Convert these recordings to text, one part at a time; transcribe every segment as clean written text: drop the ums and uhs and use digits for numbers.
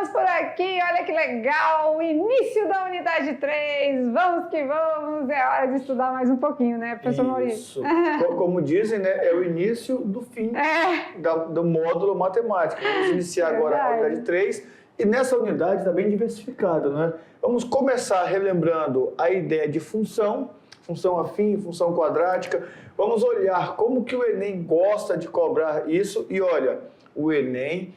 Estamos por aqui, olha que legal, início da unidade 3, vamos que vamos, é hora de estudar mais um pouquinho, né, professor Maurício? Isso, como dizem, né, é o início do fim do módulo matemática. Vamos iniciar agora a unidade 3 e nessa unidade está bem diversificada, né? Vamos começar relembrando a ideia de função afim, função quadrática. Vamos olhar como que o Enem gosta de cobrar isso e olha, o Enem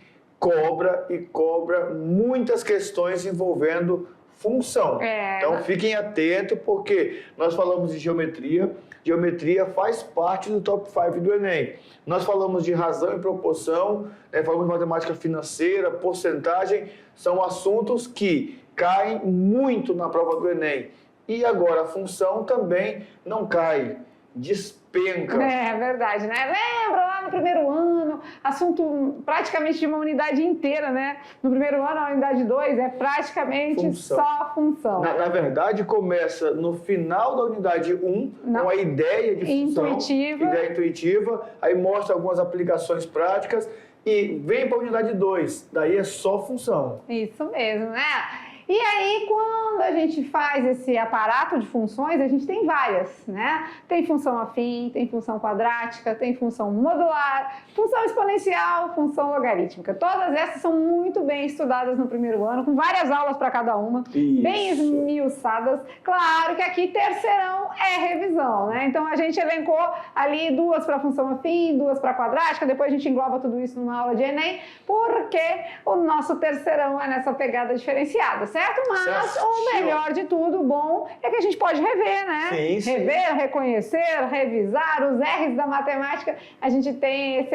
cobra muitas questões envolvendo função. Então fiquem atentos porque nós falamos de geometria. Geometria faz parte do top 5 do Enem. Nós falamos de razão e proporção, falamos de matemática financeira, porcentagem, são assuntos que caem muito na prova do Enem. E agora a função também não cai, despenca. É verdade, né? Lembra lá no primeiro ano, assunto praticamente de uma unidade inteira, né? No primeiro ano, a unidade 2 é praticamente só função. Na verdade, começa no final da unidade 1, com a ideia de função. Ideia intuitiva, aí mostra algumas aplicações práticas e vem para a unidade 2, daí é só função. Isso mesmo, né? E aí, quando a gente faz esse aparato de funções, a gente tem várias, né? Tem função afim, tem função quadrática, tem função modular, função exponencial, função logarítmica. Todas essas são muito bem estudadas no primeiro ano, com várias aulas para cada uma, bem esmiuçadas. Claro que aqui terceirão é revisão, né? Então a gente elencou ali 2 para função afim, 2 para quadrática, depois a gente engloba tudo isso numa aula de Enem, porque o nosso terceirão é nessa pegada diferenciada, certo? Mas o melhor de tudo, o bom, é que a gente pode rever, né? Sim. Rever, reconhecer, revisar, os R's da matemática, a gente tem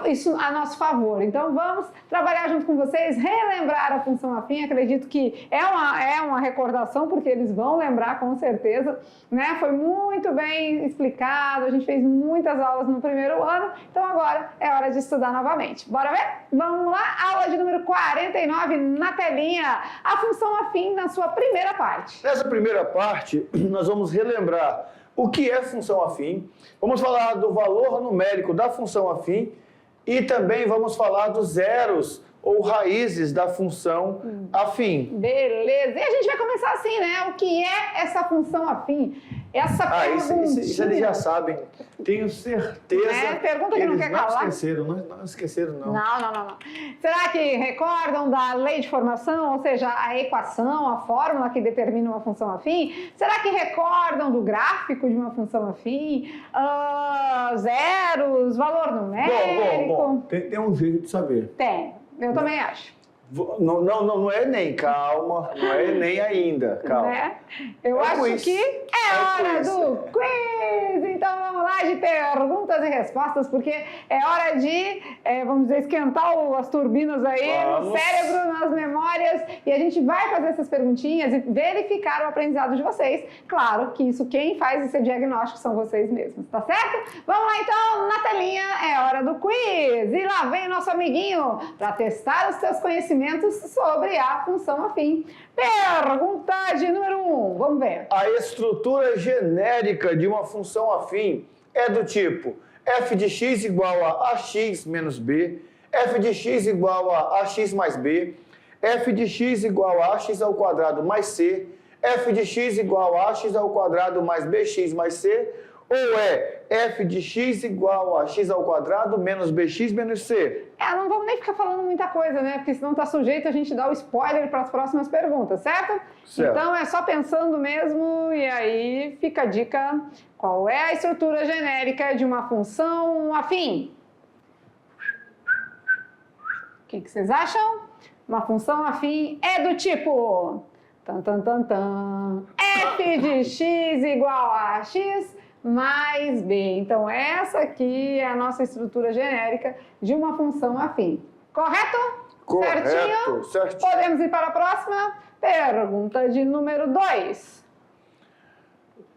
isso a nosso favor. Então vamos trabalhar junto com vocês, relembrar a função afim, acredito que é uma recordação, porque eles vão lembrar com certeza, né? Foi muito bem explicado, a gente fez muitas aulas no primeiro ano, então agora é hora de estudar novamente. Bora ver? Vamos lá, aula de número 49 na telinha, a função afim na sua primeira parte. Nessa primeira parte, nós vamos relembrar o que é função afim, vamos falar do valor numérico da função afim e também vamos falar dos zeros ou raízes da função afim. Beleza, e a gente vai começar assim, né? O que é essa função afim? Essa perguntinha... Isso eles já sabem, tenho certeza. Pergunta que não quer calar. Não esqueceram, não. Não. Será que recordam da lei de formação, ou seja, a equação, a fórmula que determina uma função afim? Será que recordam do gráfico de uma função afim? Zeros, valor numérico? Bom. Tem um jeito de saber. Tem, eu também acho. Não é Enem, calma, não é Enem ainda, calma. Né? Eu acho que é hora do quiz! Então vamos lá de perguntas e respostas, porque é hora de, vamos dizer, esquentar as turbinas aí no cérebro, nas memórias, e a gente vai fazer essas perguntinhas e verificar o aprendizado de vocês. Claro que isso quem faz esse diagnóstico são vocês mesmos, tá certo? Vamos lá então, na telinha é hora do quiz! E lá vem o nosso amiguinho para testar os seus conhecimentos sobre a função afim. Pergunta de número 1, vamos ver. A estrutura genérica de uma função afim é do tipo f de x igual a ax menos b, f de x igual a ax mais b, f de x igual a ax ao quadrado mais c, f de x igual a ax ao quadrado mais bx mais c, ou é f de x igual a x ao quadrado menos bx menos c? Não vamos nem ficar falando muita coisa, né? Porque senão tá sujeito a gente dar o spoiler para as próximas perguntas, certo? Então é só pensando mesmo e aí fica a dica. Qual é a estrutura genérica de uma função afim? O que vocês acham? Uma função afim é do tipo... f de x igual a x mais b. Então, essa aqui é a nossa estrutura genérica de uma função afim. Correto? Correto. Certinho? Podemos ir para a próxima? Pergunta de número 2.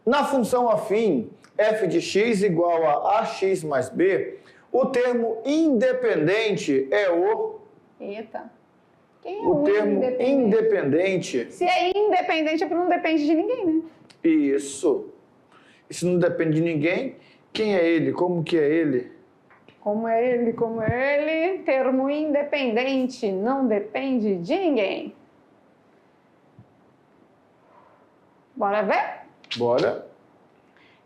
Na função afim, f de x igual a ax mais b, o termo independente é o... Eita. Quem é o termo independente? Se é independente, é porque não depende de ninguém, né? Isso. E se não depende de ninguém, quem é ele? Como que é ele? Como ele, termo independente, não depende de ninguém. Bora ver? Bora.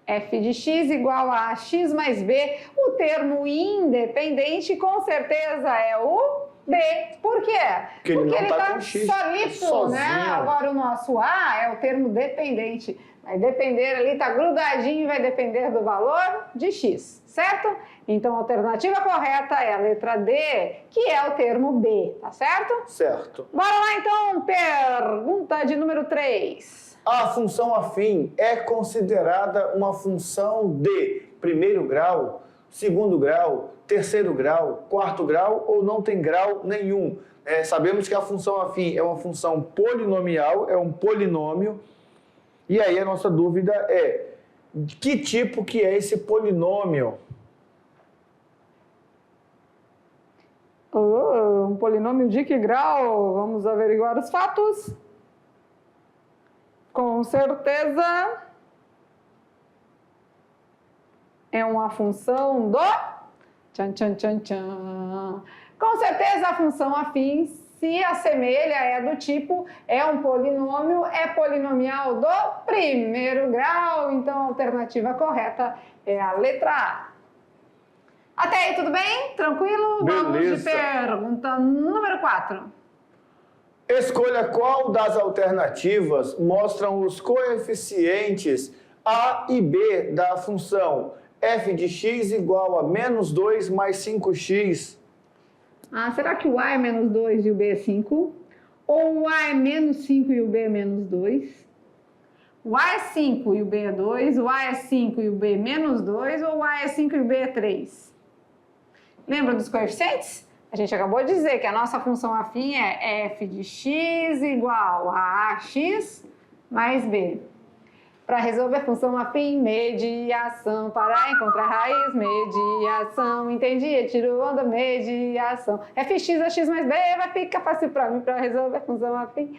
F de x igual a x mais b. O termo independente com certeza é o B. Por quê? Porque ele está solito, sozinho. né? Agora o nosso A é o termo dependente. Vai depender ali, está grudadinho, vai depender do valor de x, certo? Então a alternativa correta é a letra D, que é o termo B, tá certo? Certo. Bora lá então, pergunta de número 3. A função afim é considerada uma função de primeiro grau, segundo grau, terceiro grau, quarto grau ou não tem grau nenhum? Sabemos que a função afim é uma função polinomial, é um polinômio. E aí a nossa dúvida é, que tipo que é esse polinômio? Um polinômio de que grau? Vamos averiguar os fatos. Com certeza é uma função do... Tchan, tchan, tchan, tchan. Com certeza a função afim se assemelha, é do tipo, é um polinômio, é polinomial do primeiro grau. Então a alternativa correta é a letra A. Até aí tudo bem? Tranquilo? Beleza. Vamos de pergunta número 4. Escolha qual das alternativas mostram os coeficientes A e B da função f de x igual a menos 2 mais 5x. Será que o A é menos 2 e o B é 5? Ou o A é menos 5 e o B é menos 2? O A é 5 e o B é 2, o A é 5 e o B é menos 2, ou o A é 5 e o B é 3? Lembra dos coeficientes? A gente acabou de dizer que a nossa função afim é f de x igual a ax mais b. Para resolver a função afim, mediação. Para encontrar raiz, mediação. Entendi? Tiro onda, mediação. Fx a x mais b vai ficar fácil para mim para resolver a função afim.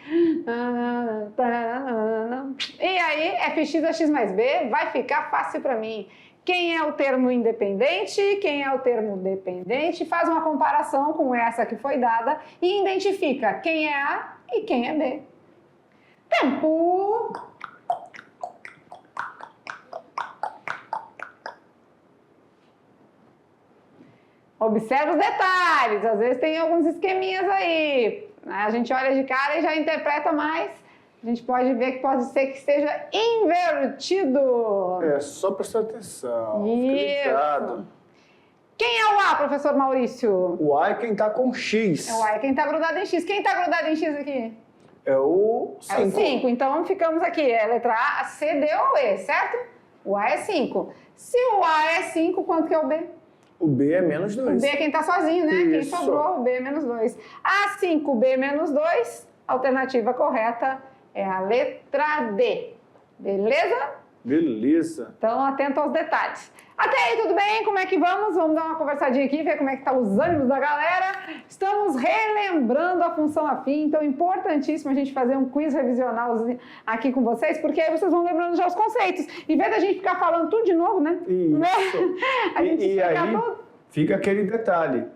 E aí, fx a x mais b vai ficar fácil para mim. Quem é o termo independente, quem é o termo dependente, faz uma comparação com essa que foi dada e identifica quem é A e quem é B. Tempo! Observe os detalhes, às vezes tem alguns esqueminhas aí. A gente olha de cara e já interpreta mais. A gente pode ver que pode ser que esteja invertido. Só prestar atenção. Isso. Quem é o A, professor Maurício? O A é quem está com X. O A é quem está grudado em X. Quem está grudado em X aqui? É o 5. É o 5. Então ficamos aqui. É a letra A, C, D ou E, certo? O A é 5. Se o A é 5, quanto que é o B? O B é menos 2. O B é quem está sozinho, né? Isso. Quem sobrou, o B é menos 2. A5, B menos 2. Alternativa correta é a letra D. Beleza? Beleza. Então, atento aos detalhes. Até aí, tudo bem? Como é que vamos? Vamos dar uma conversadinha aqui, ver como é que tá os ânimos da galera. Estamos relembrando a função afim, então é importantíssimo a gente fazer um quiz revisional aqui com vocês, porque aí vocês vão lembrando já os conceitos. Em vez da gente ficar falando tudo de novo, né? Isso. A gente e aí fica aquele detalhe.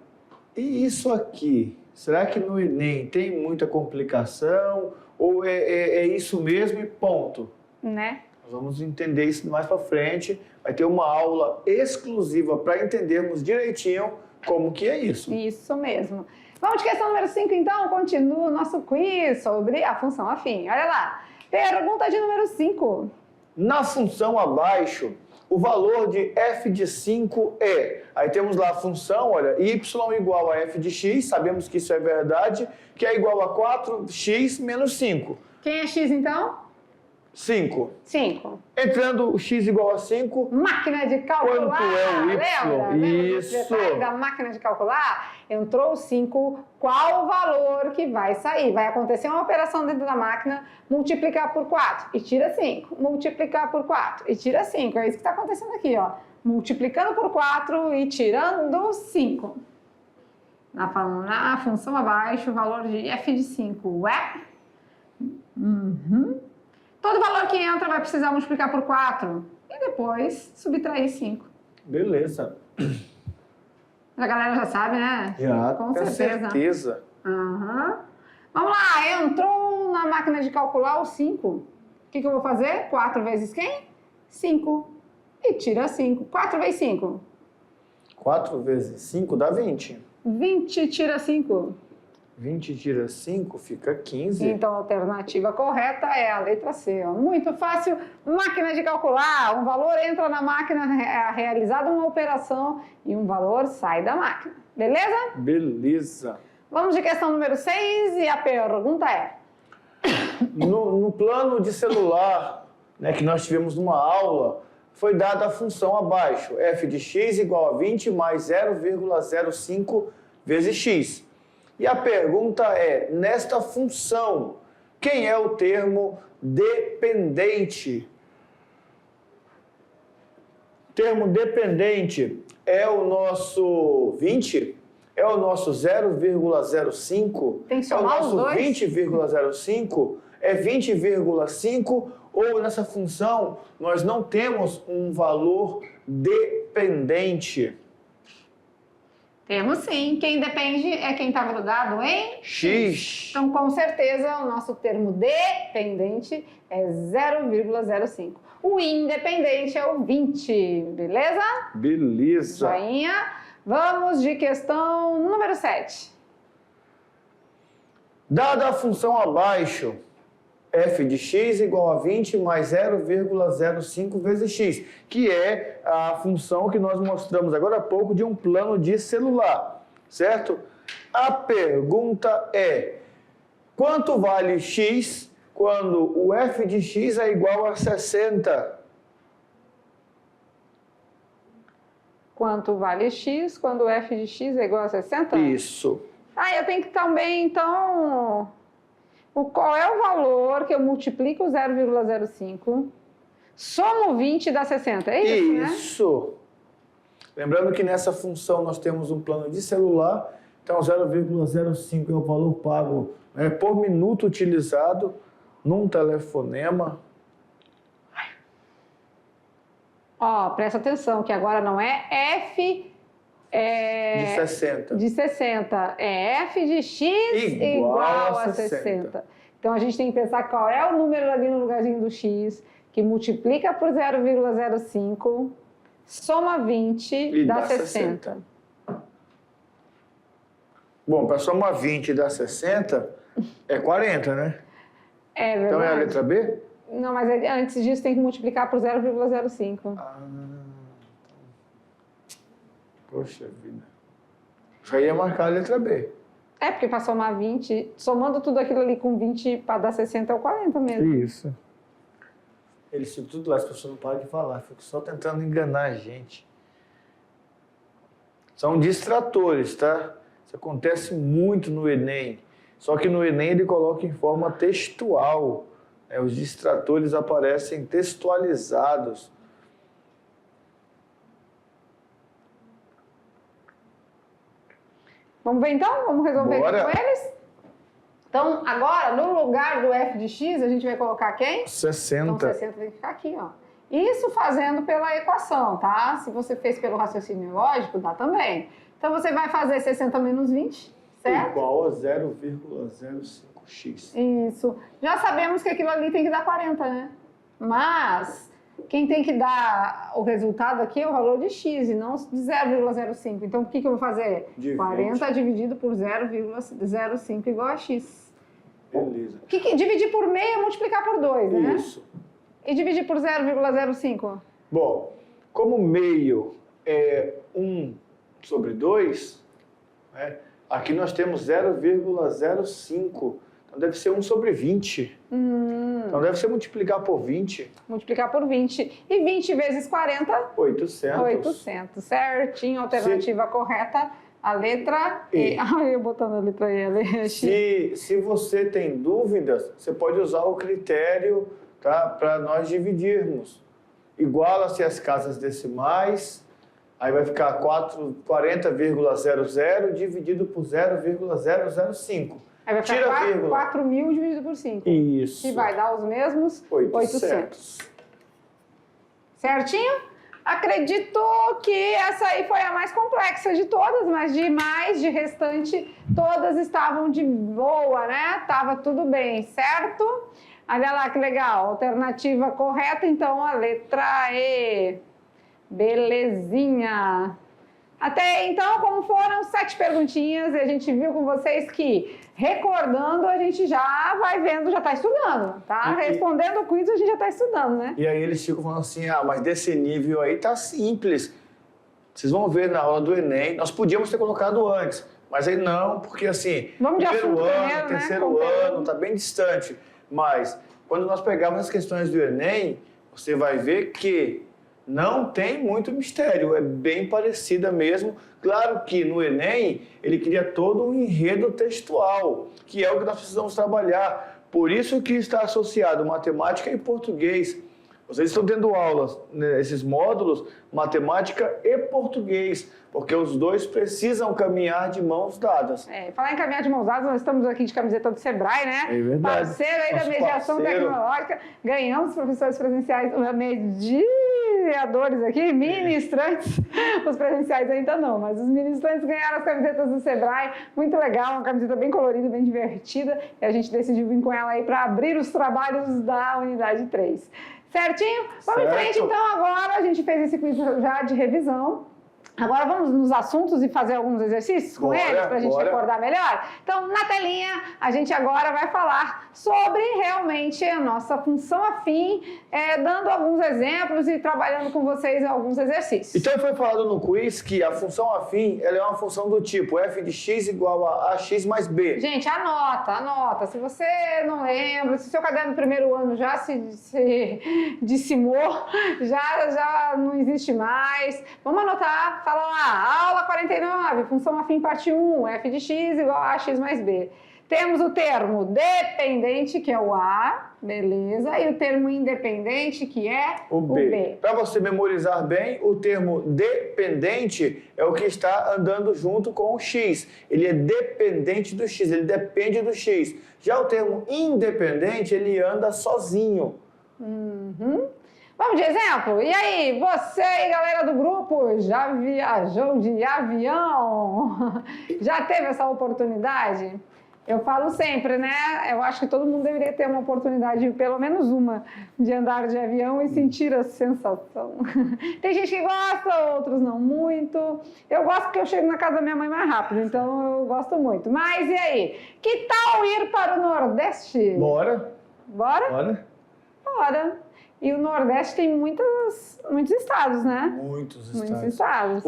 E isso aqui, será que no Enem tem muita complicação? Ou é isso mesmo e ponto? Né? Nós vamos entender isso mais para frente. Vai ter uma aula exclusiva para entendermos direitinho como que é isso. Isso mesmo. Vamos de questão número 5, então. Continua o nosso quiz sobre a função afim. Olha lá. Pergunta de número 5. Na função abaixo, o valor de f de 5 é... Aí temos lá a função, olha, y igual a f de x, sabemos que isso é verdade, que é igual a 4x menos 5. Quem é x, então? 5. 5. Entrando o x igual a 5... Máquina de calcular. Quanto é o y? Lembra Isso. da máquina de calcular? Entrou o 5, qual o valor que vai sair? Vai acontecer uma operação dentro da máquina, multiplicar por 4 e tira 5. Multiplicar por 4 e tira 5. É isso que está acontecendo aqui, ó. Multiplicando por 4 e tirando 5. Na função abaixo, o valor de f de 5 é... Todo valor que entra vai precisar multiplicar por 4 e depois subtrair 5. Beleza. A galera já sabe, né? Já, com tenho certeza. Uhum. Vamos lá, entrou na máquina de calcular o 5. O que eu vou fazer? 4 vezes quem? 5. E tira 5. 4 vezes 5. 4 vezes 5 dá 20. 20 tira 5. 20 tira 5 fica 15. Então a alternativa correta é a letra C. Ó. Muito fácil. Máquina de calcular. Um valor entra na máquina, é realizada uma operação e um valor sai da máquina. Beleza? Beleza. Vamos de questão número 6 e a pergunta é... No plano de celular, né, que nós tivemos numa aula, foi dada a função abaixo, f de x igual a 20 mais 0,05 vezes x. E a pergunta é, nesta função, quem é o termo dependente? O termo dependente é o nosso 20? É o nosso 0,05? Tem que somar é o nosso 20,05? É 20,5? Ou nessa função nós não temos um valor dependente? Temos sim. Quem depende é quem está grudado em X. Então, com certeza, o nosso termo dependente é 0,05. O independente é o 20, beleza? Beleza. Joinha. Vamos de questão número 7. Dada a função abaixo, f de x igual a 20 mais 0,05 vezes x, que é a função que nós mostramos agora há pouco de um plano de celular, certo? A pergunta é, quanto vale x quando o f de x é igual a 60? Quanto vale x quando f de x é igual a 60? Isso. Eu tenho que também, então... Qual é o valor que eu multiplico 0,05, somo 20 e dá 60? É isso, né? Isso. Lembrando que nessa função nós temos um plano de celular, então 0,05 é o valor pago por minuto utilizado num telefonema. Presta atenção, que agora não é F de 60. De 60. É F de X igual a 60. Então, a gente tem que pensar qual é o número ali no lugarzinho do X, que multiplica por 0,05, soma 20 e dá 60. Bom, para somar 20 e dar 60, é 40, né? É verdade. Então, é a letra B? Não, mas antes disso tem que multiplicar por 0,05. Poxa vida. Já ia marcar a letra B. Porque para somar 20, somando tudo aquilo ali com 20 para dar 60 é o 40 mesmo. Isso. Eles ficam tudo lá, as pessoas não param de falar, ficam só tentando enganar a gente. São distratores, tá? Isso acontece muito no Enem. Só que no Enem ele coloca em forma textual. Os distratores aparecem textualizados. Vamos ver então? Vamos resolver Bora. aqui com eles? Então, agora, no lugar do f de x, a gente vai colocar quem? 60. Então, 60 tem que ficar aqui, ó. Isso fazendo pela equação, tá? Se você fez pelo raciocínio lógico, dá também. Então, você vai fazer 60 menos 20, certo? Igual a 0,05x. Isso. Já sabemos que aquilo ali tem que dar 40, né? Mas quem tem que dar o resultado aqui é o valor de x e não de 0,05. Então, o que eu vou fazer? Divide. 40 dividido por 0,05 igual a x. Beleza. Dividir por meio é multiplicar por 2, né? Isso. E dividir por 0,05? Bom, como meio é 1 sobre 2, né, aqui nós temos 0,05. Então deve ser 1 sobre 20. Então deve ser multiplicar por 20. Multiplicar por 20. E 20 vezes 40? 800. 800. Certinho. Alternativa correta. A letra E. Eu botando a letra E. Se você tem dúvidas, você pode usar o critério, tá, para nós dividirmos. Iguala-se as casas decimais, aí vai ficar 40,00 dividido por 0,005. Aí vai ficar 4.000 dividido por 5. Isso. Que vai dar os mesmos 800. Certinho? Acredito que essa aí foi a mais complexa de todas, mas de restante, todas estavam de boa, né? Tava tudo bem, certo? Olha lá que legal, alternativa correta, então a letra E. Belezinha. Até então, como foram 7 perguntinhas, e a gente viu com vocês que, recordando, a gente já vai vendo, já está estudando, tá? Respondendo o quiz, a gente já está estudando, né? E aí eles ficam falando assim, mas desse nível aí tá simples. Vocês vão ver na aula do Enem, nós podíamos ter colocado antes, mas aí não, porque assim, primeiro ano, terceiro ano, tá bem distante. Mas, quando nós pegamos as questões do Enem, você vai ver que não tem muito mistério, é bem parecida mesmo. Claro que no Enem ele cria todo um enredo textual, que é o que nós precisamos trabalhar. Por isso que está associado matemática e português. Vocês estão tendo aulas, né, esses módulos, matemática e português, porque os dois precisam caminhar de mãos dadas. Falar em caminhar de mãos dadas, nós estamos aqui de camiseta do Sebrae, né? É verdade. Parceiro aí da mediação tecnológica. Ganhamos professores presenciais, mediadores aqui, ministrantes. Os presenciais ainda não, mas os ministrantes ganharam as camisetas do Sebrae. Muito legal, uma camiseta bem colorida, bem divertida. E a gente decidiu vir com ela aí para abrir os trabalhos da unidade 3. Certinho? Vamos em frente, então, agora. A gente fez esse quiz já de revisão. Agora vamos nos assuntos e fazer alguns exercícios com eles, para a gente recordar melhor? Então, na telinha, a gente agora vai falar sobre realmente a nossa função afim, dando alguns exemplos e trabalhando com vocês em alguns exercícios. Então, foi falado no quiz que a função afim ela é uma função do tipo f de x igual a ax mais b. Gente, anota. Se você não lembra, se o seu caderno do primeiro ano já se dizimou, já não existe mais, vamos anotar. Fala lá, aula 49, função afim parte 1, f de x igual a x mais b. Temos o termo dependente, que é o A, beleza, e o termo independente, que é o B. Para você memorizar bem, o termo dependente é o que está andando junto com o x. Ele é dependente do x, ele depende do x. Já o termo independente, ele anda sozinho. Vamos de exemplo? E aí, você aí, galera do grupo, já viajou de avião? Já teve essa oportunidade? Eu falo sempre, né? Eu acho que todo mundo deveria ter uma oportunidade, pelo menos uma, de andar de avião e sentir a sensação. Tem gente que gosta, outros não muito. Eu gosto porque eu chego na casa da minha mãe mais rápido, então eu gosto muito. Mas e aí? Que tal ir para o Nordeste? Bora. Bora? Bora. E o Nordeste tem muitos estados, né? Muitos estados.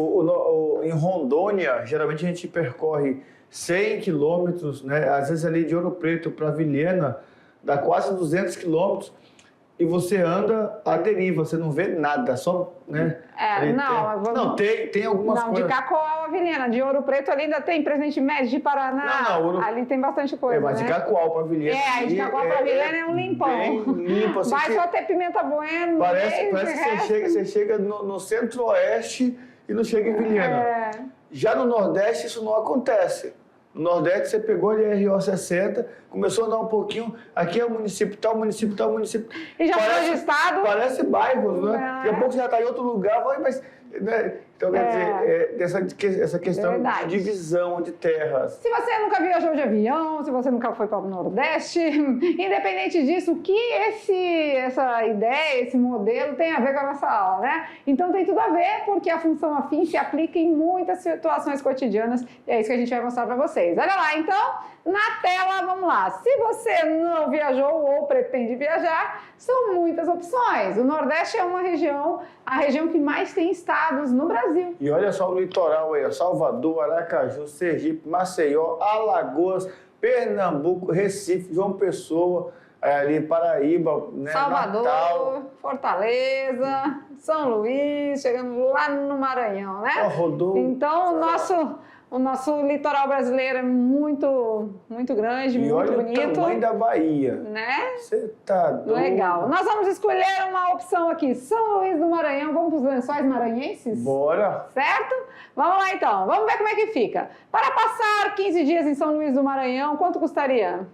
Em Rondônia, geralmente a gente percorre 100 quilômetros, né? Às vezes ali de Ouro Preto para Vilhena, dá quase 200 quilômetros. E você anda à deriva, você não vê nada, só, né? Tem algumas coisas. Não, de Cacoal a Vilhena, de Ouro Preto ali ainda tem Presidente Médio de Paraná. Ali tem bastante coisa, mas de Cacoal para Vilhena. De Cacoal para Vilhena é um limpão. Bem limpo, assim. Vai só ter pimenta bueno. Parece que você chega no centro-oeste e não chega em Vilhena. Já no Nordeste isso não acontece. No Nordeste, você pegou ali a RO 60, começou a andar um pouquinho, aqui é o município, tal município. E já foi de estado? Parece bairros, né? Daqui a pouco você já está em outro lugar, mas... Né? Então, quer dizer, essa questão de divisão de terras. Se você nunca viajou de avião, se você nunca foi para o Nordeste, independente disso, o que essa ideia, esse modelo tem a ver com a nossa aula, né? Então tem tudo a ver, porque a função afim se aplica em muitas situações cotidianas, e é isso que a gente vai mostrar para vocês. Olha lá, então, na tela, vamos lá. Se você não viajou ou pretende viajar, são muitas opções. O Nordeste é a região que mais tem estados no Brasil. E olha só o litoral aí, Salvador, Aracaju, Sergipe, Maceió, Alagoas, Pernambuco, Recife, João Pessoa, ali Paraíba, né, Salvador, Natal, Fortaleza, São Luís, chegando lá no Maranhão, né? Então, o nosso litoral brasileiro é muito grande, muito bonito. E olha o tamanho da Bahia. Né? Você tá doido. Legal. Nós vamos escolher uma opção aqui. São Luís do Maranhão. Vamos para os Lençóis Maranhenses? Bora. Certo? Vamos lá, então. Vamos ver como é que fica. Para passar 15 dias em São Luís do Maranhão, quanto custaria?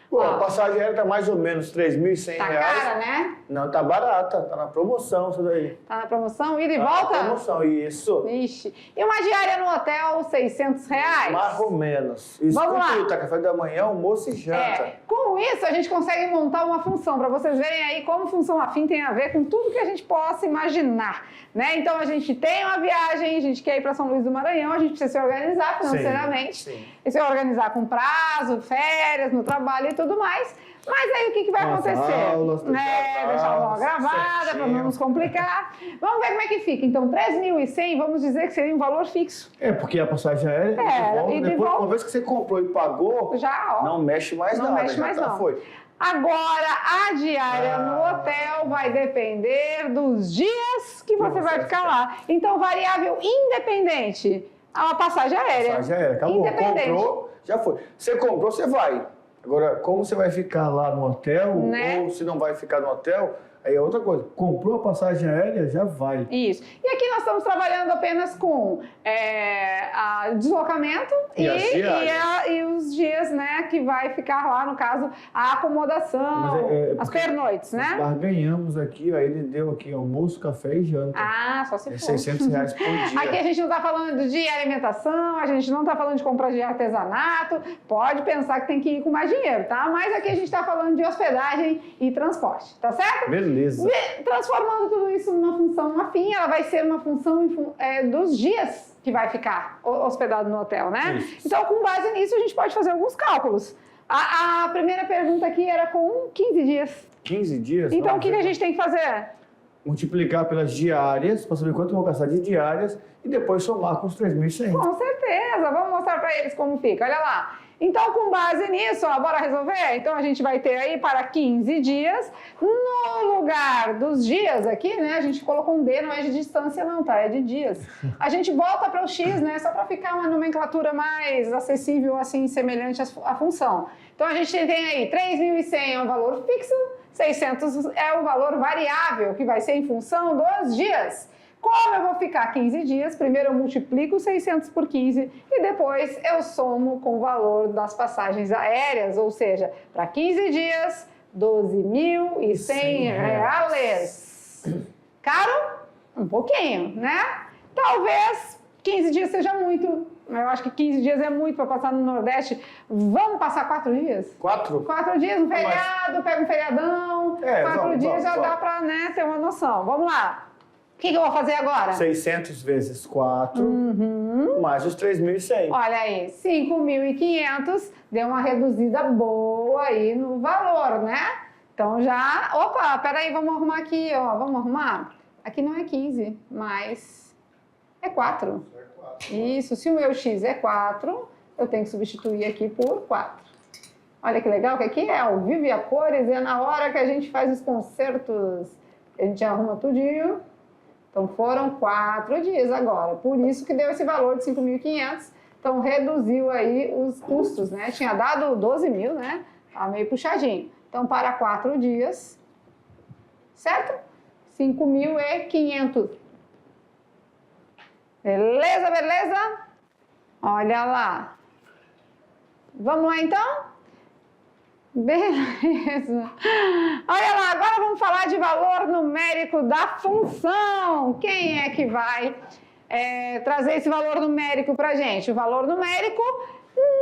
Pô, a passagem aérea tá mais ou menos R$3.100. Tá cara, né? Não, tá barata. Tá na promoção isso daí. Tá na promoção? Ida e Tá volta? na promoção, isso. Ixi. E uma diária no hotel, R$600? Mais ou menos. Isso Vamos lá. tá café da manhã, almoço e janta. Com isso, a gente consegue montar uma função, para vocês verem aí como função afim tem a ver com tudo que a gente possa imaginar, né? Então, a gente tem uma viagem, a gente quer ir para São Luís do Maranhão, a gente precisa se organizar financeiramente, Sim. e se organizar com prazo, férias, no trabalho e tudo mais. Mas aí, o que vai acontecer? Aulas, Deixar a aula gravada, para não nos complicar. Vamos ver como é que fica. Então, 3.100, vamos dizer que seria um valor fixo. Porque a passagem aérea, depois, uma vez que você comprou e pagou, já, ó, não mexe mais nada. Não mexe mais não. Foi. Agora, a diária no hotel vai depender dos dias que você vai ficar lá. Então, variável independente, a passagem aérea. Passagem aérea, acabou. Comprou, já foi. Você comprou, você vai. Agora, como você vai ficar lá no hotel, né? Ou se não vai ficar no hotel, aí é outra coisa. Comprou a passagem aérea, já vai. Isso. E aqui nós estamos trabalhando apenas com deslocamento e os dias, né, que vai ficar lá, no caso, a acomodação, as pernoites, né? Nós ganhamos aqui, ó, ele deu aqui almoço, café e janta. Ah, só se for. R$600 por dia. Aqui a gente não está falando de alimentação, a gente não está falando de compra de artesanato, pode pensar que tem que ir com mais dinheiro, tá? Mas aqui a gente está falando de hospedagem e transporte, tá certo? Beleza. Transformando tudo isso numa função afim, ela vai ser uma função dos dias que vai ficar hospedado no hotel, né? Isso. Então, com base nisso, a gente pode fazer alguns cálculos. A primeira pergunta aqui era com 15 dias. 15 dias? Então, o que a gente tem que fazer? Multiplicar pelas diárias, para saber quanto eu vou gastar de diárias, e depois somar com os 3.100. Com certeza, vamos mostrar para eles como fica. Olha lá. Então, com base nisso, ó, bora resolver? Então, a gente vai ter aí para 15 dias. No lugar dos dias aqui, né? A gente colocou um D, não é de distância não, tá? É de dias. A gente volta para o X, né? Só para ficar uma nomenclatura mais acessível, assim, semelhante à função. Então, a gente tem aí 3.100 é um valor fixo, 600 é o valor variável, que vai ser em função dos dias. Como eu vou ficar 15 dias, primeiro eu multiplico 600 por 15 e depois eu somo com o valor das passagens aéreas, ou seja, para 15 dias, 12.100 reais. Caro? Um pouquinho, né? Talvez 15 dias seja muito. Eu acho que 15 dias é muito para passar no Nordeste. Vamos passar 4 dias? 4? 4 dias, um feriado, pega um feriadão. 4 dias já dá para, né, ter uma noção. Vamos lá. O que eu vou fazer agora? 600 vezes 4, mais os 3.100. Olha aí, 5.500, deu uma reduzida boa aí no valor, né? Então já... Opa, peraí, vamos arrumar aqui, ó. Vamos arrumar? Aqui não é 15, mas é 4. Isso, se o meu X é 4, eu tenho que substituir aqui por 4. Olha que legal que aqui é ao vivo e a cores, e é na hora que a gente faz os concertos, a gente arruma tudinho. Então, foram 4 dias agora. Por isso que deu esse valor de 5.500. Então, reduziu aí os custos, né? Tinha dado 12.000, né? Tá meio puxadinho. Então, para 4 dias, certo? 5.500. Beleza, beleza? Olha lá. Vamos lá, então? Beleza. Olha lá, agora vamos falar de valor numérico da função. Quem é que vai trazer esse valor numérico para a gente? O valor numérico,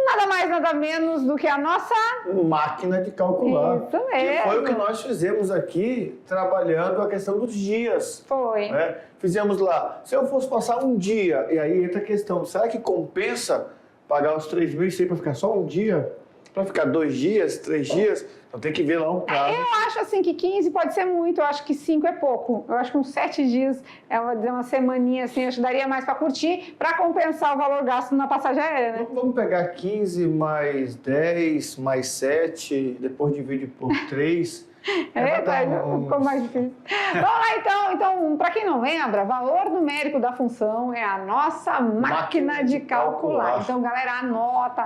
nada mais, nada menos do que a nossa... máquina de calcular. Isso mesmo. Que foi o que nós fizemos aqui, trabalhando a questão dos dias. Foi. Né? Fizemos lá, se eu fosse passar um dia, e aí entra a questão, será que compensa pagar os 3.100 para ficar só um dia? Para ficar 2 dias, 3 dias, então tem que ver lá um prazo. Eu acho assim que 15 pode ser muito, eu acho que 5 é pouco. Eu acho que uns 7 dias, uma semaninha assim, acho que daria mais para curtir, para compensar o valor gasto na passagem aérea, né? Vamos pegar 15 mais 10 mais 7, depois divide por 3. Ficou mais difícil. Vamos lá, então para quem não lembra, valor numérico da função é a nossa máquina de calcular. Então, galera, anota.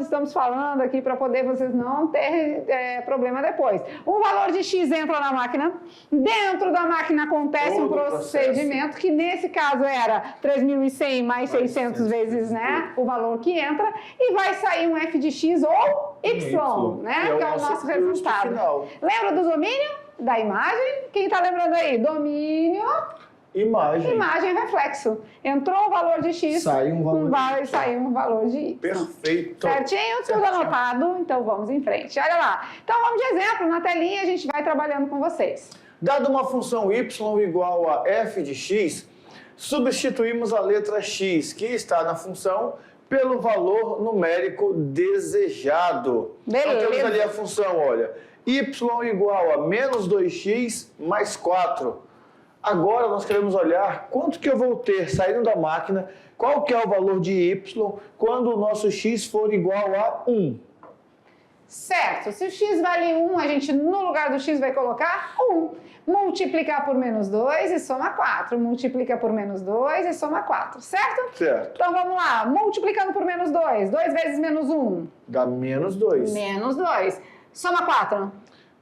Estamos falando aqui para poder vocês não terem problema depois. Um valor de X entra na máquina, dentro da máquina acontece um procedimento que nesse caso era 3.100 mais 600 vezes, né, o valor que entra, e vai sair um f de X ou Y, né? Que é o nosso resultado. Final. Lembra do domínio da imagem? Quem está lembrando aí? Domínio... Imagem. Imagem reflexo. Entrou o valor de X, sai um valor vai sair um valor de Y. Perfeito. Certinho? Tudo anotado, então vamos em frente. Olha lá. Então vamos de exemplo, na telinha a gente vai trabalhando com vocês. Dada uma função y igual a f de x, substituímos a letra x, que está na função, pelo valor numérico desejado. Beleza. Então temos ali a função, olha, y igual a menos 2x mais 4. Agora nós queremos olhar quanto que eu vou ter saindo da máquina, qual que é o valor de y quando o nosso x for igual a 1. Certo, se o x vale 1, a gente no lugar do x vai colocar 1. Multiplicar por menos 2 e soma 4. Multiplica por menos 2 e soma 4, certo? Certo. Então vamos lá, multiplicando por menos 2. 2 vezes menos 1. Dá menos 2. Menos 2. Soma 4.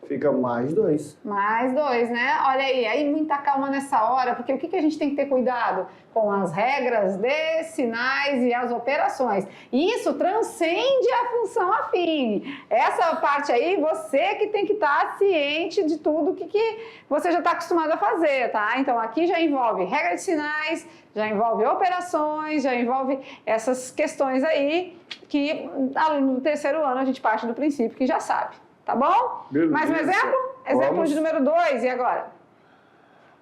Fica mais 2. Mais 2, né? Olha aí muita calma nessa hora, porque o que a gente tem que ter cuidado? Com as regras de sinais e as operações. E isso transcende a função afim. Essa parte aí, você que tem que estar ciente de tudo que você já está acostumado a fazer, tá? Então aqui já envolve regra de sinais, já envolve operações, já envolve essas questões aí que, aluno do terceiro ano, a gente parte do princípio que já sabe. Tá bom? Beleza. Mais um exemplo? Exemplo de número 2, e agora?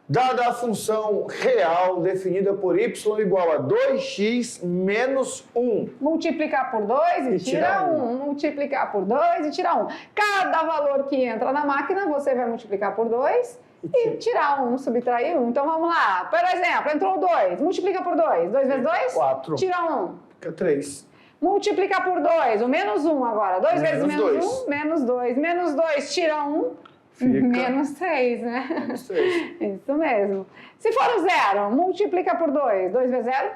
Dada a função real definida por y igual a 2x menos 1. Multiplicar por 2 e tira 1. Multiplicar por 2 e tira 1. Cada valor que entra na máquina, você vai multiplicar por 2 e tirar 1, subtrair 1. Então vamos lá. Por exemplo, entrou 2. Multiplica por 2. 2 vezes 2? 4. Tira 1. Fica 3. Multiplicar por 2, o menos 1 agora. 2 vezes menos 2. 1, menos 2. Menos 2, tira 1. Fica menos 3, né? Menos 3. Isso mesmo. Se for o 0, multiplica por 2. 2 vezes 0?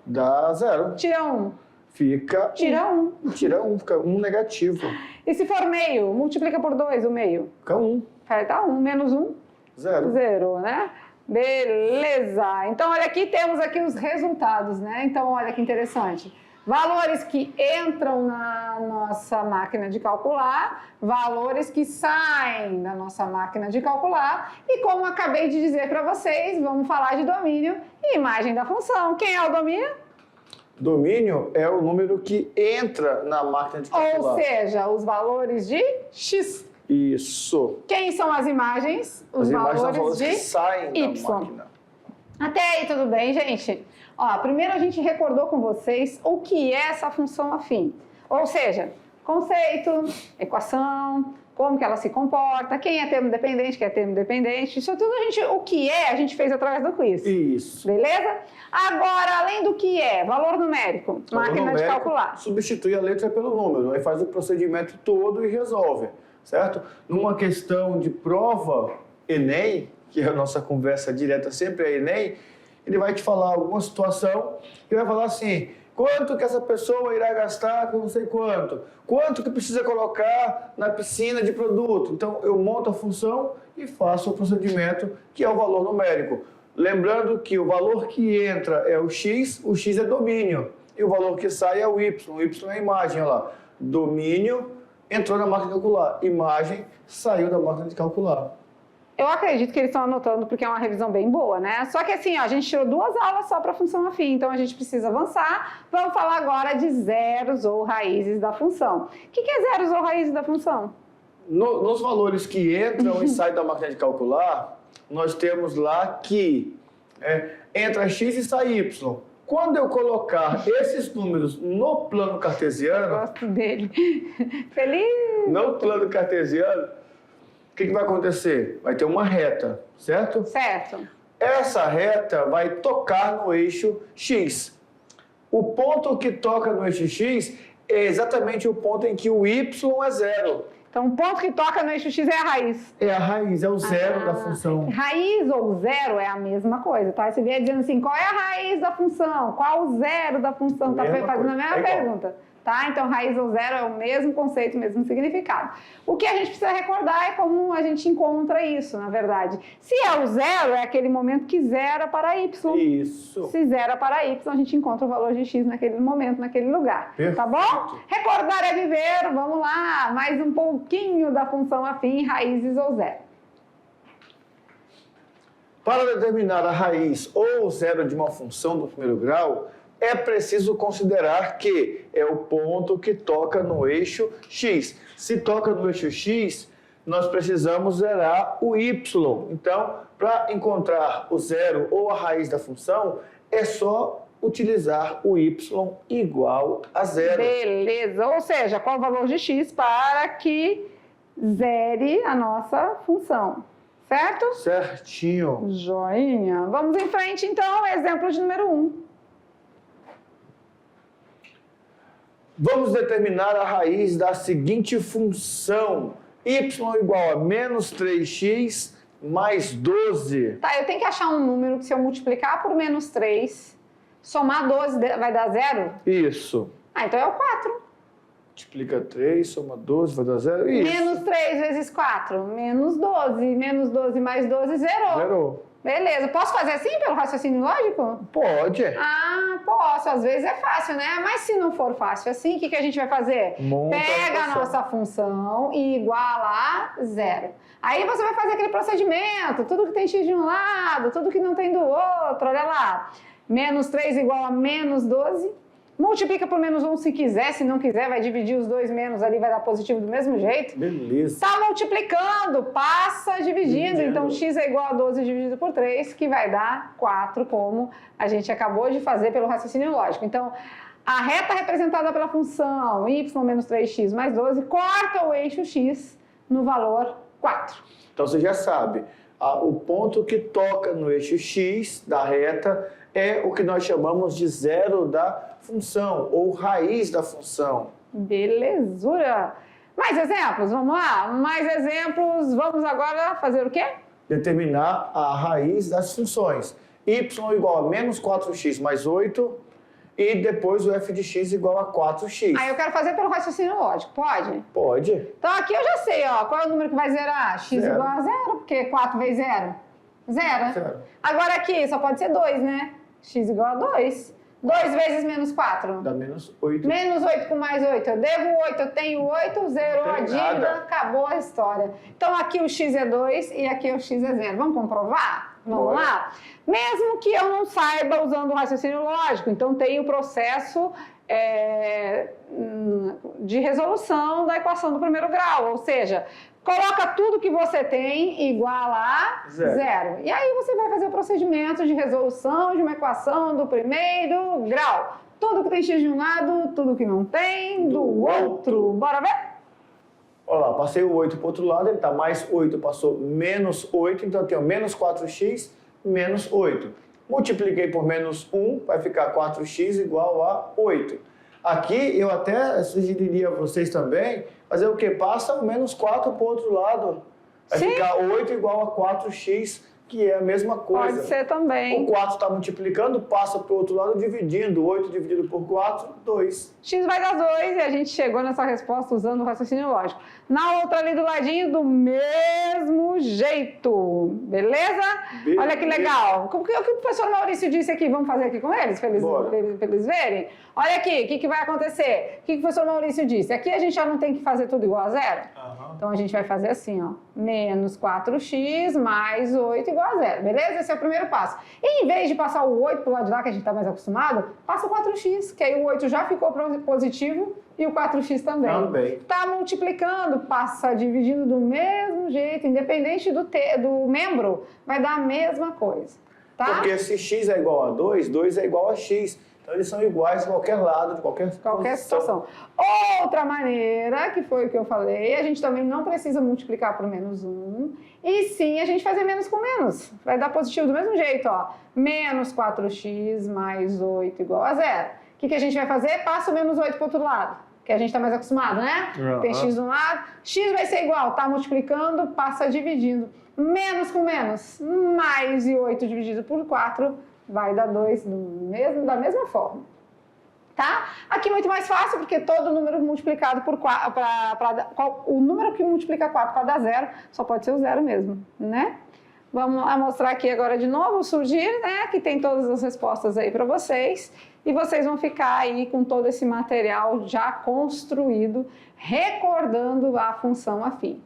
Dá 0. Tira 1. Fica Tira 1. Tira 1, fica 1 negativo. E se for meio, multiplica por 2 o meio? Fica 1. Vai dar 1. Menos 1? 0. 0, né? Beleza. Então, olha aqui, temos aqui os resultados, né? Então, olha que interessante. Valores que entram na nossa máquina de calcular, valores que saem da nossa máquina de calcular. E como acabei de dizer para vocês, vamos falar de domínio e imagem da função. Quem é o domínio? Domínio é o número que entra na máquina de calcular. Ou seja, os valores de x. Isso. Quem são as imagens? Os imagens são valores de que saem y. da máquina. Até aí tudo bem, gente? Ó, primeiro a gente recordou com vocês o que é essa função afim. Ou seja, conceito, equação, como que ela se comporta, quem é termo dependente, quem é termo dependente. Isso tudo o que é, a gente fez através do quiz. Isso. Beleza? Agora, além do que é, valor numérico, máquina de calcular. Substitui a letra pelo número, aí faz o procedimento todo e resolve, certo? Numa questão de prova, Enem, que é a nossa conversa direta sempre é Enem, ele vai te falar alguma situação e vai falar assim, quanto que essa pessoa irá gastar com não sei quanto, quanto que precisa colocar na piscina de produto. Então, eu monto a função e faço o procedimento que é o valor numérico. Lembrando que o valor que entra é o x é domínio, e o valor que sai é o y é a imagem, olha lá. Domínio entrou na máquina de calcular, imagem saiu da máquina de calcular. Eu acredito que eles estão anotando porque é uma revisão bem boa, né? Só que assim, ó, a gente tirou 2 aulas só para função afim, então a gente precisa avançar. Vamos falar agora de zeros ou raízes da função. O que é zeros ou raízes da função? Nos valores que entram e saem da máquina de calcular, nós temos lá que entra x e sai y. Quando eu colocar esses números no plano cartesiano... Gosto dele. Feliz! No plano cartesiano, o que vai acontecer? Vai ter uma reta, certo? Certo. Essa reta vai tocar no eixo X. O ponto que toca no eixo X é exatamente o ponto em que o Y é 0. Então, o ponto que toca no eixo X é a raiz. É a raiz, é o zero da função. Raiz ou zero é a mesma coisa, tá? Você vier dizendo assim, qual é a raiz da função? Qual o zero da função? Tá fazendo a mesma pergunta. Tá? Então, raiz ou zero é o mesmo conceito, o mesmo significado. O que a gente precisa recordar é como a gente encontra isso, na verdade. Se é o zero, é aquele momento que zera para y. Isso. Se zera para y, a gente encontra o valor de x naquele momento, naquele lugar. Perfeito. Tá bom? Recordar é viver. Vamos lá, mais um pouquinho da função afim, raízes ou zero. Para determinar a raiz ou zero de uma função do primeiro grau, é preciso considerar que é o ponto que toca no eixo x. Se toca no eixo x, nós precisamos zerar o y. Então, para encontrar o zero ou a raiz da função, é só utilizar o y igual a zero. Beleza, ou seja, qual o valor de x para que zere a nossa função, certo? Certinho. Joinha. Vamos em frente, então, exemplo de número 1. Vamos determinar a raiz da seguinte função. Y igual a menos 3x mais 12. Tá, eu tenho que achar um número que se eu multiplicar por menos 3, somar 12 vai dar zero? Isso. Ah, então é o 4. Multiplica 3, soma 12, vai dar zero. Isso. Menos 3 vezes 4, menos 12. Menos 12 mais 12, zerou. Zerou. Beleza. Posso fazer assim pelo raciocínio lógico? Pode. Ah, posso. Às vezes é fácil, né? Mas se não for fácil assim, o que a gente vai fazer? Monta Pega a nossa função e iguala a zero. Aí você vai fazer aquele procedimento, tudo que tem x de um lado, tudo que não tem do outro, olha lá. Menos 3 igual a menos 12. Multiplica por menos 1 se quiser, se não quiser, vai dividir os dois menos ali, vai dar positivo do mesmo jeito. Beleza. Tá multiplicando, passa dividindo. Então, x é igual a 12 dividido por 3, que vai dar 4, como a gente acabou de fazer pelo raciocínio lógico. Então, a reta representada pela função y menos 3x mais 12 corta o eixo x no valor 4. Então, você já sabe, o ponto que toca no eixo x da reta é o que nós chamamos de zero da função, ou raiz da função. Belezura! Mais exemplos, vamos lá? Mais exemplos, vamos agora fazer o quê? Determinar a raiz das funções. Y igual a menos 4x mais 8 e depois o f de x igual a 4x. Aí eu quero fazer pelo raciocínio lógico, pode? Pode. Então aqui eu já sei, ó, qual é o número que vai zerar? X Zero. igual a zero, porque 4 vezes zero? Zero. Zero. Agora aqui só pode ser 2, né? X igual a 2. 2 vezes menos 4. Dá menos 8. Menos 8 com mais 8. Eu devo 8, eu tenho 8, zerou a dívida, nada. acabou a história. Então aqui o x é 2 e aqui o x é 0. Vamos comprovar? Vamos Bora. lá? Mesmo que eu não saiba usando o raciocínio lógico, então tem o processo de resolução da equação do primeiro grau, ou seja, coloca tudo que você tem igual a zero. E aí você vai fazer o procedimento de resolução de uma equação do primeiro grau. Tudo que tem x de um lado, tudo que não tem do outro. Bora ver? Olha lá, passei o 8 para o outro lado, ele está mais 8, passou menos 8, então eu tenho menos 4x menos 8. Multipliquei por menos 1, vai ficar 4x igual a 8. Aqui eu até sugeriria a vocês também fazer o quê? Passa o menos 4 para o outro lado. Vai Sim. ficar 8 igual a 4x, que é a mesma coisa. Pode ser também. O 4 está multiplicando, passa para o outro lado dividindo. 8 dividido por 4, 2. X vai dar 2 e a gente chegou nessa resposta usando o raciocínio lógico. Na outra ali do ladinho, do mesmo jeito. Beleza? Olha que legal. O que o professor Maurício disse aqui? Vamos fazer aqui com eles, para eles verem? Olha aqui, o que vai acontecer? O que o professor Maurício disse? Aqui a gente já não tem que fazer tudo igual a zero. Então a gente vai fazer assim, ó. Menos 4x mais 8 igual a zero. Beleza? Esse é o primeiro passo. E em vez de passar o 8 pro lado de lá, que a gente está mais acostumado, passa o 4x, que aí o 8 já ficou positivo e o 4x também. Tá multiplicando, passa dividindo do mesmo jeito, independente do membro, vai dar a mesma coisa. Tá? Porque se x é igual a 2, 2 é igual a x. Então eles são iguais em qualquer lado, de qualquer situação. Outra maneira, que foi o que eu falei, a gente também não precisa multiplicar por menos 1, e sim a gente fazer menos com menos. Vai dar positivo do mesmo jeito, ó. Menos 4x mais 8 igual a zero. O que a gente vai fazer? Passa o menos 8 para o outro lado, que a gente está mais acostumado, né? Tem x de um lado, x vai ser igual, tá multiplicando, passa dividindo. Menos com menos, mais e 8 dividido por 4 vai dar 2 da mesma forma. Tá? Aqui muito mais fácil, porque todo número multiplicado por 4, o número que multiplica 4 para dar 0, só pode ser o 0 mesmo, né? Vamos mostrar aqui agora de novo o surgir, né? Que tem todas as respostas aí para vocês. E vocês vão ficar aí com todo esse material já construído, recordando a função afim.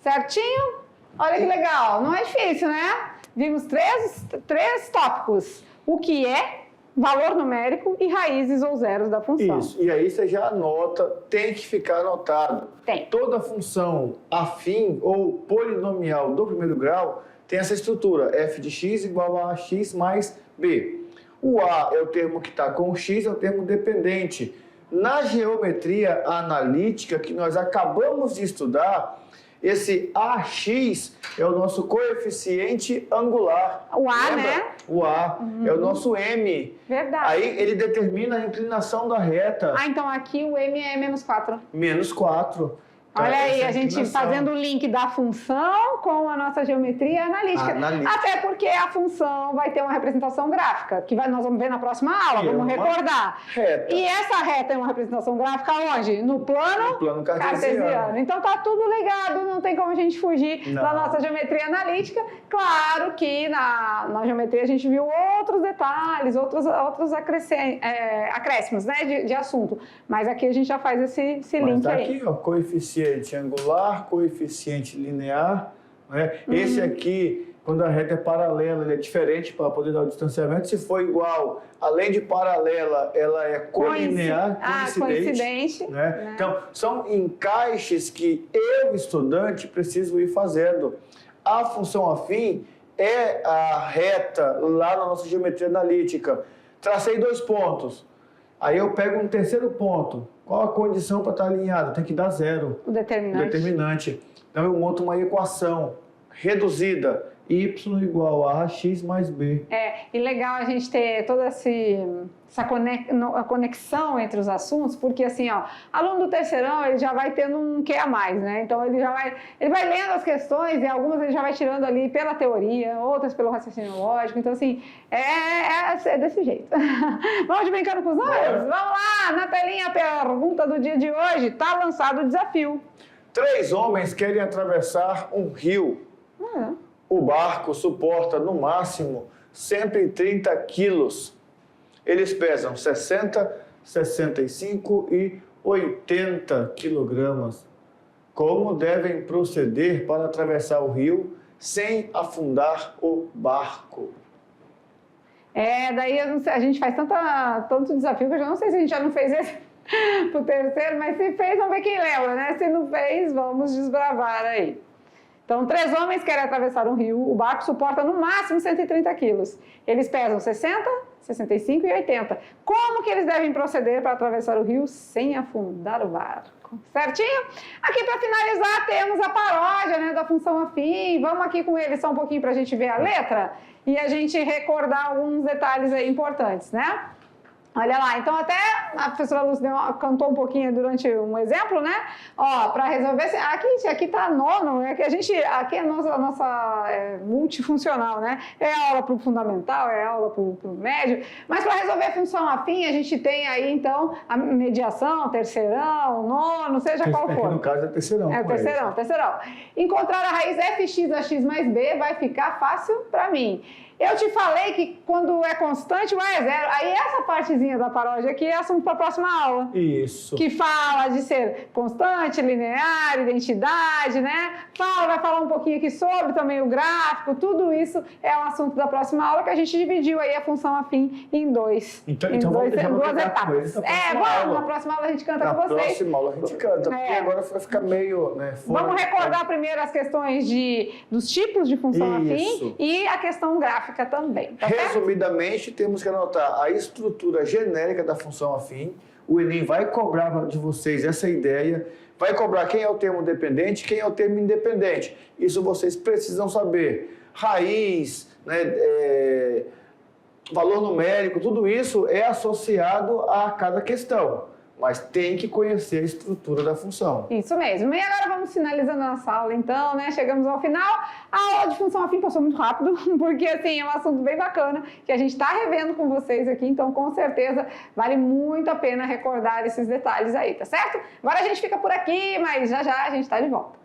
Certinho? Olha que legal, não é difícil, né? Vimos três tópicos. O que é, valor numérico e raízes ou zeros da função. Isso, e aí você já anota, tem que ficar anotado. Tem. Toda função afim ou polinomial do primeiro grau tem essa estrutura, f de x igual a x mais b. O a é o termo que está com o x, é o termo dependente. Na geometria analítica que nós acabamos de estudar, esse AX é o nosso coeficiente angular. O A, lembra? né? O A é o nosso M. Verdade. Aí ele determina a inclinação da reta. Ah, então aqui o M é menos 4. Menos 4. Olha aí, a gente fazendo o link da função com a nossa geometria analítica. Até porque a função vai ter uma representação gráfica, que nós vamos ver na próxima aula, vamos recordar. Reta. E essa reta é uma representação gráfica onde? No plano cartesiano. Então tá tudo ligado, não tem como a gente fugir da nossa geometria analítica. Claro que na geometria a gente viu outros detalhes, outros acréscimos, né, de assunto. Mas aqui a gente já faz esse link aí. Aqui, ó, coeficiente angular, coeficiente linear, né? Esse aqui, quando a reta é paralela, ele é diferente para poder dar o distanciamento. Se for igual, além de paralela, ela é colinear, coincidente. Né? Então, são encaixes que eu, estudante, preciso ir fazendo. A função afim é a reta lá na nossa geometria analítica. Tracei 2 pontos. Aí eu pego um terceiro ponto. Qual a condição para estar alinhado? Tem que dar 0. O determinante. Então eu monto uma equação reduzida. Y igual a x mais b. E legal a gente ter toda essa conexão entre os assuntos, porque assim, ó, aluno do terceirão, ele já vai tendo um quê a mais, né? Então ele vai lendo as questões e algumas ele já vai tirando ali pela teoria, outras pelo raciocínio lógico. Então assim, é desse jeito. Vamos de brincando com os números? Vamos lá, na telinha a pergunta do dia de hoje, tá lançado o desafio. 3 homens querem atravessar um rio. O barco suporta, no máximo, 130 quilos. Eles pesam 60, 65 e 80 quilogramas. Como devem proceder para atravessar o rio sem afundar o barco? Daí a gente faz tanto desafio que eu já não sei se a gente já não fez esse pro terceiro, mas se fez, vamos ver quem lembra, né? Se não fez, vamos desbravar aí. Então, 3 homens querem atravessar um rio, o barco suporta no máximo 130 quilos. Eles pesam 60, 65 e 80. Como que eles devem proceder para atravessar o rio sem afundar o barco? Certinho? Aqui, para finalizar, temos a paródia, né, da função afim. Vamos aqui com eles só um pouquinho para a gente ver a letra e a gente recordar alguns detalhes aí importantes, né? Olha lá, então até a professora Lúcia cantou um pouquinho durante um exemplo, né? Ó, para resolver... Aqui tá nono, né? Que aqui é a nossa multifuncional, né? É aula para o fundamental, é aula para o médio. Mas para resolver a função afim, a gente tem aí, então, a mediação, terceirão, nono, seja qual for. Aqui no caso é terceirão. Terceirão. Encontrar a raiz fx a x mais b vai ficar fácil para mim. Eu te falei que quando é constante, o A é 0. Aí essa partezinha da paródia aqui é assunto para a próxima aula. Isso. Que fala de ser constante, linear, identidade, né? Vai falar um pouquinho aqui sobre também o gráfico. Tudo isso é um assunto da próxima aula que a gente dividiu aí a função afim em duas etapas. Na próxima aula a gente canta com vocês. Na próxima aula a gente canta, porque agora vai ficar meio... Né, vamos recordar primeiro as questões dos tipos de função afim e a questão gráfica também. Tá Resumidamente, temos que anotar a estrutura genérica da função afim. O Enem vai cobrar de vocês essa ideia, vai cobrar quem é o termo dependente, quem é o termo independente. Isso vocês precisam saber. Raiz, né, valor numérico, tudo isso é associado a cada questão. mas tem que conhecer a estrutura da função. Isso mesmo. E agora vamos finalizando a nossa aula, então, né? Chegamos ao final. A aula de função afim passou muito rápido, porque, assim, é um assunto bem bacana que a gente está revendo com vocês aqui, então, com certeza, vale muito a pena recordar esses detalhes aí, tá certo? Agora a gente fica por aqui, mas já já a gente está de volta.